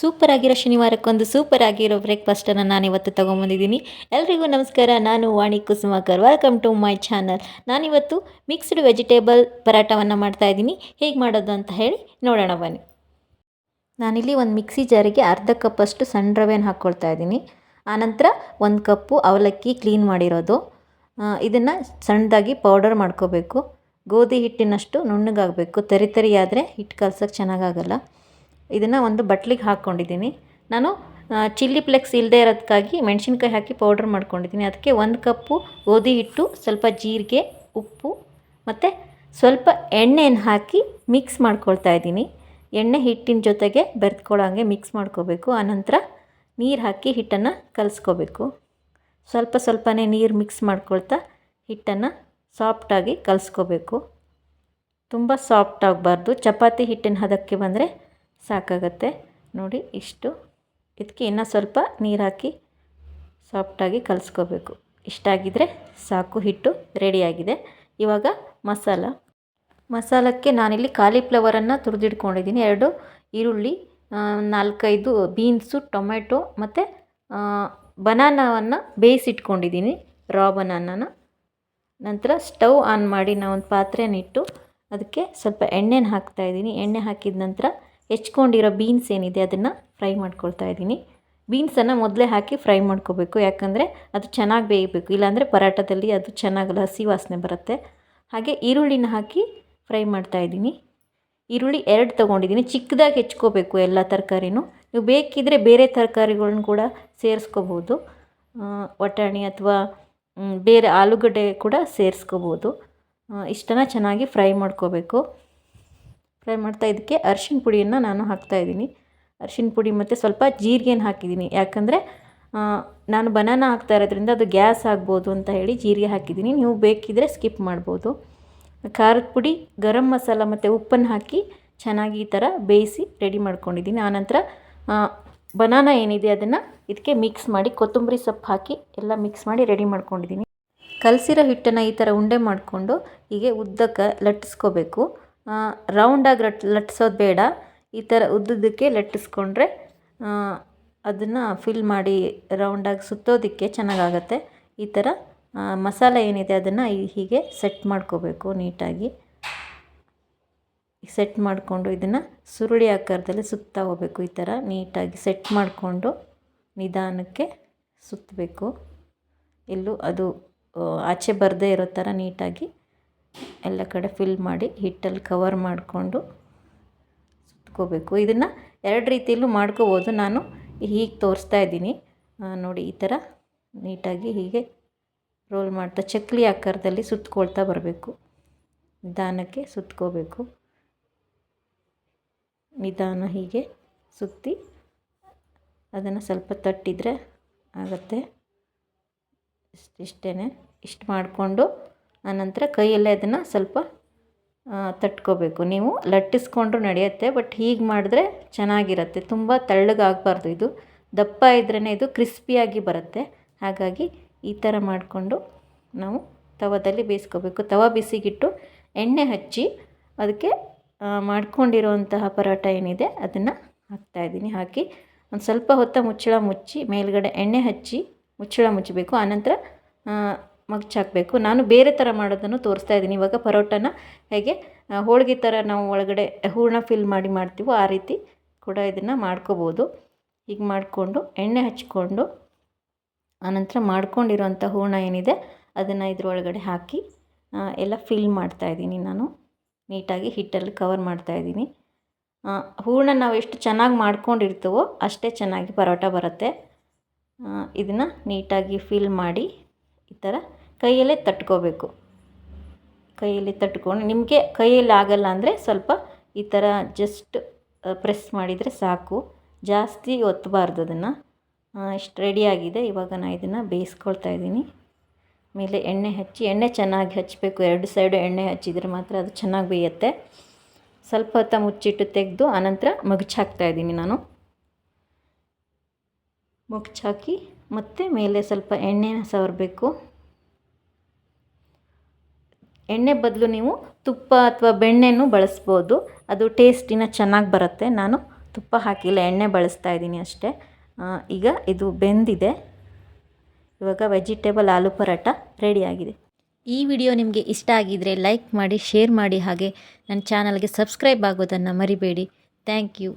Super ಆಗಿರೋ ಶನಿವಾರಕ್ಕೊಂದು super ಆಗಿರೋ ಬ್ರೇಕ್ಫಾಸ್ಟನ್ನು ನಾನಿವತ್ತು ತೊಗೊಂಬಂದಿದ್ದೀನಿ. ಎಲ್ರಿಗೂ ನಮಸ್ಕಾರ. ನಾನು Vani Kusumakar. Welcome to my channel. ನಾನಿವತ್ತು ಮಿಕ್ಸ್ಡ್ ವೆಜಿಟೇಬಲ್ ಪರಾಟವನ್ನು ಮಾಡ್ತಾಯಿದ್ದೀನಿ. ಹೇಗೆ ಮಾಡೋದು ಅಂತ ಹೇಳಿ ನೋಡೋಣ ಬನ್ನಿ. ನಾನಿಲ್ಲಿ ಒಂದು ಮಿಕ್ಸಿ ಜಾರಿಗೆ ಅರ್ಧ ಕಪ್ಪಷ್ಟು ಸಣ್ಣ ರವೆಯನ್ನು ಹಾಕ್ಕೊಳ್ತಾ ಇದ್ದೀನಿ. ಆನಂತರ 1 ಕಪ್ಪು ಅವಲಕ್ಕಿ ಕ್ಲೀನ್ ಮಾಡಿರೋದು. ಇದನ್ನು ಸಣ್ಣದಾಗಿ ಪೌಡರ್ ಮಾಡ್ಕೋಬೇಕು. ಗೋಧಿ ಹಿಟ್ಟಿನಷ್ಟು ನುಣ್ಣಗಾಗಬೇಕು. ತರಿ ಆದರೆ ಹಿಟ್ಟು ಕಲ್ಸೋಕ್ಕೆ ಚೆನ್ನಾಗಾಗಲ್ಲ. ಇದನ್ನು ಒಂದು ಬಟ್ಲಿಗೆ ಹಾಕ್ಕೊಂಡಿದ್ದೀನಿ. ನಾನು ಚಿಲ್ಲಿ ಫ್ಲೆಕ್ಸ್ ಇಲ್ಲದೆ ಇರೋದಕ್ಕಾಗಿ ಮೆಣಸಿನ್ಕಾಯಿ ಹಾಕಿ ಪೌಡ್ರ್ ಮಾಡ್ಕೊಂಡಿದ್ದೀನಿ. ಅದಕ್ಕೆ 1 ಕಪ್ಪು ಗೋಧಿ ಹಿಟ್ಟು, ಸ್ವಲ್ಪ ಜೀರಿಗೆ, ಉಪ್ಪು ಮತ್ತು ಸ್ವಲ್ಪ ಎಣ್ಣೆಯನ್ನು ಹಾಕಿ ಮಿಕ್ಸ್ ಮಾಡ್ಕೊಳ್ತಾ ಇದ್ದೀನಿ. ಎಣ್ಣೆ ಹಿಟ್ಟಿನ ಜೊತೆಗೆ ಬೆರೆತ್ಕೊಳ್ಳೋ ಹಾಗೆ ಮಿಕ್ಸ್ ಮಾಡ್ಕೋಬೇಕು. ಆನಂತರ ನೀರು ಹಾಕಿ ಹಿಟ್ಟನ್ನು ಕಲಿಸ್ಕೋಬೇಕು. ಸ್ವಲ್ಪನೇ ನೀರು ಮಿಕ್ಸ್ ಮಾಡ್ಕೊಳ್ತಾ ಹಿಟ್ಟನ್ನು ಸಾಫ್ಟಾಗಿ ಕಲಿಸ್ಕೋಬೇಕು. ತುಂಬ ಸಾಫ್ಟ್ ಆಗಬಾರ್ದು. ಚಪಾತಿ ಹಿಟ್ಟಿನ ಹದಕ್ಕೆ ಬಂದರೆ ಸಾಕಾಗತ್ತೆ. ನೋಡಿ ಇಷ್ಟು. ಇದಕ್ಕೆ ಇನ್ನೂ ಸ್ವಲ್ಪ ನೀರು ಹಾಕಿ ಸಾಫ್ಟಾಗಿ ಕಲಿಸ್ಕೋಬೇಕು. ಇಷ್ಟಾಗಿದ್ದರೆ ಸಾಕು, ಹಿಟ್ಟು ರೆಡಿಯಾಗಿದೆ. ಇವಾಗ ಮಸಾಲಕ್ಕೆ ನಾನಿಲ್ಲಿ ಕಾಲಿಫ್ಲವರನ್ನು ತುರಿದಿಟ್ಕೊಂಡಿದ್ದೀನಿ. 2 ಈರುಳ್ಳಿ, 4-5 ಬೀನ್ಸು, ಟೊಮೆಟೊ ಮತ್ತು ಬನಾನವನ್ನು ಬೇಯಿಸಿಟ್ಕೊಂಡಿದ್ದೀನಿ, ರಾ ಬನಾನನ. ನಂತರ ಸ್ಟವ್ ಆನ್ ಮಾಡಿ ನಾನು ಒಂದು ಪಾತ್ರೆನಿಟ್ಟು ಅದಕ್ಕೆ ಸ್ವಲ್ಪ ಎಣ್ಣೆನ ಹಾಕ್ತಾಯಿದ್ದೀನಿ. ಎಣ್ಣೆ ಹಾಕಿದ ನಂತರ ಹೆಚ್ಕೊಂಡಿರೋ ಬೀನ್ಸ್ ಏನಿದೆ ಅದನ್ನು ಫ್ರೈ ಮಾಡ್ಕೊಳ್ತಾ ಇದ್ದೀನಿ. ಬೀನ್ಸನ್ನು ಮೊದಲೇ ಹಾಕಿ ಫ್ರೈ ಮಾಡ್ಕೋಬೇಕು, ಯಾಕಂದರೆ ಅದು ಚೆನ್ನಾಗಿ ಬೇಯಬೇಕು. ಇಲ್ಲಾಂದರೆ ಪರಾಟದಲ್ಲಿ ಅದು ಚೆನ್ನಾಗಲ್ಲ, ಹಸಿ ವಾಸನೆ ಬರುತ್ತೆ. ಹಾಗೆ ಈರುಳ್ಳಿನ ಹಾಕಿ ಫ್ರೈ ಮಾಡ್ತಾಯಿದ್ದೀನಿ. ಈರುಳ್ಳಿ 2 ತೊಗೊಂಡಿದ್ದೀನಿ. ಚಿಕ್ಕದಾಗಿ ಹೆಚ್ಕೋಬೇಕು ಎಲ್ಲ ತರಕಾರಿನೂ. ನೀವು ಬೇಕಿದ್ದರೆ ಬೇರೆ ತರಕಾರಿಗಳ್ನ ಕೂಡ ಸೇರಿಸ್ಕೋಬೋದು. ವಟಾಣಿ ಅಥವಾ ಬೇರೆ ಆಲೂಗಡ್ಡೆ ಕೂಡ ಸೇರಿಸ್ಕೋಬೋದು. ಇಷ್ಟನ್ನು ಚೆನ್ನಾಗಿ ಫ್ರೈ ಮಾಡ್ಕೋಬೇಕು. ಫ್ರೈ ಮಾಡ್ತಾ ಇದಕ್ಕೆ ಅರಿಶಿನ ಪುಡಿಯನ್ನು ನಾನು ಹಾಕ್ತಾಯಿದ್ದೀನಿ. ಅರಿಶಿನ ಪುಡಿ ಮತ್ತು ಸ್ವಲ್ಪ ಜೀರಿಗೆನ ಹಾಕಿದ್ದೀನಿ. ಯಾಕಂದರೆ ನಾನು ಬನಾನಾ ಹಾಕ್ತಾ ಇರೋದ್ರಿಂದ ಅದು ಗ್ಯಾಸ್ ಆಗ್ಬೋದು ಅಂತ ಹೇಳಿ ಜೀರಿಗೆ ಹಾಕಿದ್ದೀನಿ. ನೀವು ಬೇಕಿದ್ದರೆ ಸ್ಕಿಪ್ ಮಾಡ್ಬೋದು. ಖಾರದ ಪುಡಿ, ಗರಂ ಮಸಾಲ ಮತ್ತು ಉಪ್ಪನ್ನು ಹಾಕಿ ಚೆನ್ನಾಗಿ ಈ ಥರ ಬೇಯಿಸಿ ರೆಡಿ ಮಾಡ್ಕೊಂಡಿದ್ದೀನಿ. ಆನಂತರ ಬನಾನಾ ಏನಿದೆ ಅದನ್ನು ಇದಕ್ಕೆ ಮಿಕ್ಸ್ ಮಾಡಿ ಕೊತ್ತಂಬರಿ ಸೊಪ್ಪು ಹಾಕಿ ಎಲ್ಲ ಮಿಕ್ಸ್ ಮಾಡಿ ರೆಡಿ ಮಾಡ್ಕೊಂಡಿದ್ದೀನಿ. ಕಲಸಿರೋ ಹಿಟ್ಟನ್ನು ಈ ಥರ ಉಂಡೆ ಮಾಡಿಕೊಂಡು ಹೀಗೆ ಉದ್ದಕ್ಕೆ ಲಟ್ಟಿಸ್ಕೋಬೇಕು. ರೌಂಡಾಗಿ ಲಟ್ಟಿಸೋದು ಬೇಡ. ಈ ಥರ ಉದ್ದುದಕ್ಕೆ ಲಟ್ಟಿಸ್ಕೊಂಡ್ರೆ ಅದನ್ನು ಫಿಲ್ ಮಾಡಿ ರೌಂಡಾಗಿ ಸುತ್ತೋದಕ್ಕೆ ಚೆನ್ನಾಗಾಗತ್ತೆ. ಈ ಥರ ಮಸಾಲೆ ಏನಿದೆ ಅದನ್ನು ಹೀಗೆ ಸೆಟ್ ಮಾಡ್ಕೋಬೇಕು. ನೀಟಾಗಿ ಸೆಟ್ ಮಾಡಿಕೊಂಡು ಇದನ್ನು ಸುರುಳಿ ಆಕಾರದಲ್ಲಿ ಸುತ್ತಾ ಹೋಗಬೇಕು. ಈ ಥರ ನೀಟಾಗಿ ಸೆಟ್ ಮಾಡಿಕೊಂಡು ನಿಧಾನಕ್ಕೆ ಸುತ್ತಬೇಕು. ಎಲ್ಲೂ ಅದು ಆಚೆ ಬರದೇ ಇರೋ ಥರ ನೀಟಾಗಿ ಎಲ್ಲ ಕಡೆ ಫಿಲ್ ಮಾಡಿ ಹಿಟ್ಟಲ್ಲಿ ಕವರ್ ಮಾಡಿಕೊಂಡು ಸುತ್ಕೋಬೇಕು. ಇದನ್ನು 2 ರೀತಿಯಲ್ಲೂ ಮಾಡ್ಕೋಬೋದು. ನಾನು ಹೀಗೆ ತೋರಿಸ್ತಾ ಇದ್ದೀನಿ ನೋಡಿ. ಈ ಥರ ನೀಟಾಗಿ ಹೀಗೆ ರೋಲ್ ಮಾಡ್ತಾ ಚಕ್ಲಿ ಆಕಾರದಲ್ಲಿ ಸುತ್ಕೊಳ್ತಾ ಬರಬೇಕು. ನಿಧಾನಕ್ಕೆ ಸುತ್ಕೋಬೇಕು. ನಿಧಾನ ಹೀಗೆ ಸುತ್ತಿ ಅದನ್ನು ಸ್ವಲ್ಪ ತಟ್ಟಿದರೆ ಆಗುತ್ತೆ. ಇಷ್ಟು ಮಾಡಿಕೊಂಡು ಆನಂತರ ಕೈಯಲ್ಲೇ ಅದನ್ನು ಸ್ವಲ್ಪ ತಟ್ಕೋಬೇಕು. ನೀವು ಲಟ್ಟಿಸ್ಕೊಂಡ್ರೂ ನಡೆಯುತ್ತೆ, ಬಟ್ ಹೀಗೆ ಮಾಡಿದ್ರೆ ಚೆನ್ನಾಗಿರುತ್ತೆ. ತುಂಬ ತೆಳ್ಳಗಾಗಬಾರ್ದು. ಇದು ದಪ್ಪ ಇದ್ರೇ ಇದು ಕ್ರಿಸ್ಪಿಯಾಗಿ ಬರುತ್ತೆ. ಹಾಗಾಗಿ ಈ ಥರ ಮಾಡಿಕೊಂಡು ನಾವು ತವದಲ್ಲಿ ಬೇಯಿಸ್ಕೋಬೇಕು. ತವ ಬಿಸಿಗಿಟ್ಟು ಎಣ್ಣೆ ಹಚ್ಚಿ ಅದಕ್ಕೆ ಮಾಡ್ಕೊಂಡಿರೋಂತಹ ಪರೋಟ ಏನಿದೆ ಅದನ್ನು ಹಾಕ್ತಾಯಿದ್ದೀನಿ. ಹಾಕಿ ಒಂದು ಸ್ವಲ್ಪ ಹೊತ್ತು ಮುಚ್ಚಳ ಮುಚ್ಚಿ ಮೇಲ್ಗಡೆ ಎಣ್ಣೆ ಹಚ್ಚಿ ಮುಚ್ಚಳ ಮುಚ್ಚಬೇಕು. ಆನಂತರ ಮಗ್ಚಾಕಬೇಕು. ನಾನು ಬೇರೆ ಥರ ಮಾಡೋದನ್ನು ತೋರಿಸ್ತಾ ಇದ್ದೀನಿ. ಇವಾಗ ಪರೋಟನ ಹೇಗೆ ಹೋಳಿಗೆ ಥರ ನಾವು ಒಳಗಡೆ ಹೂರಣ ಫಿಲ್ ಮಾಡಿ ಮಾಡ್ತೀವೋ ಆ ರೀತಿ ಕೂಡ ಇದನ್ನು ಮಾಡ್ಕೋಬೋದು. ಹೀಗೆ ಮಾಡಿಕೊಂಡು ಎಣ್ಣೆ ಹಚ್ಕೊಂಡು ಆನಂತರ ಮಾಡ್ಕೊಂಡಿರೋಂಥ ಹೂರಣ ಏನಿದೆ ಅದನ್ನು ಇದ್ರೊಳಗಡೆ ಹಾಕಿ ಎಲ್ಲ ಫಿಲ್ ಮಾಡ್ತಾಯಿದ್ದೀನಿ. ನಾನು ನೀಟಾಗಿ ಹಿಟ್ಟಲ್ಲಿ ಕವರ್ ಮಾಡ್ತಾಯಿದ್ದೀನಿ. ಹೂರಣ ನಾವು ಎಷ್ಟು ಚೆನ್ನಾಗಿ ಮಾಡ್ಕೊಂಡಿರ್ತೀವೋ ಅಷ್ಟೇ ಚೆನ್ನಾಗಿ ಪರೋಟ ಬರುತ್ತೆ. ಇದನ್ನು ನೀಟಾಗಿ ಫಿಲ್ ಮಾಡಿ ಈ ಥರ ಕೈಯಲ್ಲೇ ತಟ್ಕೋಬೇಕು. ಕೈಯಲ್ಲಿ ತಟ್ಕೊಂಡು ನಿಮಗೆ ಕೈಯಲ್ಲಿ ಆಗಲ್ಲ ಅಂದರೆ ಸ್ವಲ್ಪ ಈ ಥರ ಜಸ್ಟ್ ಪ್ರೆಸ್ ಮಾಡಿದರೆ ಸಾಕು. ಜಾಸ್ತಿ ಒತ್ತಬಾರ್ದು ಅದನ್ನು. ಇಷ್ಟು ರೆಡಿಯಾಗಿದೆ. ಇವಾಗ ನಾನು ಇದನ್ನು ಬೇಯಿಸ್ಕೊಳ್ತಾ ಇದ್ದೀನಿ. ಮೇಲೆ ಎಣ್ಣೆ ಹಚ್ಚಿ, ಎಣ್ಣೆ ಚೆನ್ನಾಗಿ ಹಚ್ಚಬೇಕು. 2 ಸೈಡು ಎಣ್ಣೆ ಹಚ್ಚಿದರೆ ಮಾತ್ರ ಅದು ಚೆನ್ನಾಗಿ ಬೇಯುತ್ತೆ. ಸ್ವಲ್ಪ ಹೊತ್ತು ಮುಚ್ಚಿಟ್ಟು ತೆಗೆದು ಆನಂತರ ಮಗ್ಚಾಕ್ತಾಯಿದ್ದೀನಿ ನಾನು. ಮಗ್ಚಾಕಿ ಮತ್ತು ಮೇಲೆ ಸ್ವಲ್ಪ ಎಣ್ಣೆನ ಸವರಬೇಕು. ಎಣ್ಣೆ ಬದಲು ನೀವು ತುಪ್ಪ ಅಥವಾ ಬೆಣ್ಣೆನೂ ಬಳಸ್ಬೋದು. ಅದು ಟೇಸ್ಟ್ ಇನ್ನೂ ಚೆನ್ನಾಗಿ ಬರುತ್ತೆ. ನಾನು ತುಪ್ಪ ಹಾಕಿಲ್ಲ, ಎಣ್ಣೆ ಬಳಸ್ತಾ ಇದ್ದೀನಿ ಅಷ್ಟೇ. ಈಗ ಇದು ಬೆಂದಿದೆ. ಇವಾಗ ವೆಜಿಟೇಬಲ್ ಆಲೂ ಪರಾಟ ರೆಡಿಯಾಗಿದೆ. ಈ ವಿಡಿಯೋ ನಿಮಗೆ ಇಷ್ಟ ಆಗಿದ್ದರೆ ಲೈಕ್ ಮಾಡಿ, ಶೇರ್ ಮಾಡಿ, ಹಾಗೆ ನನ್ನ ಚಾನಲ್ಗೆ ಸಬ್ಸ್ಕ್ರೈಬ್ ಆಗೋದನ್ನು ಮರಿಬೇಡಿ. Thank you.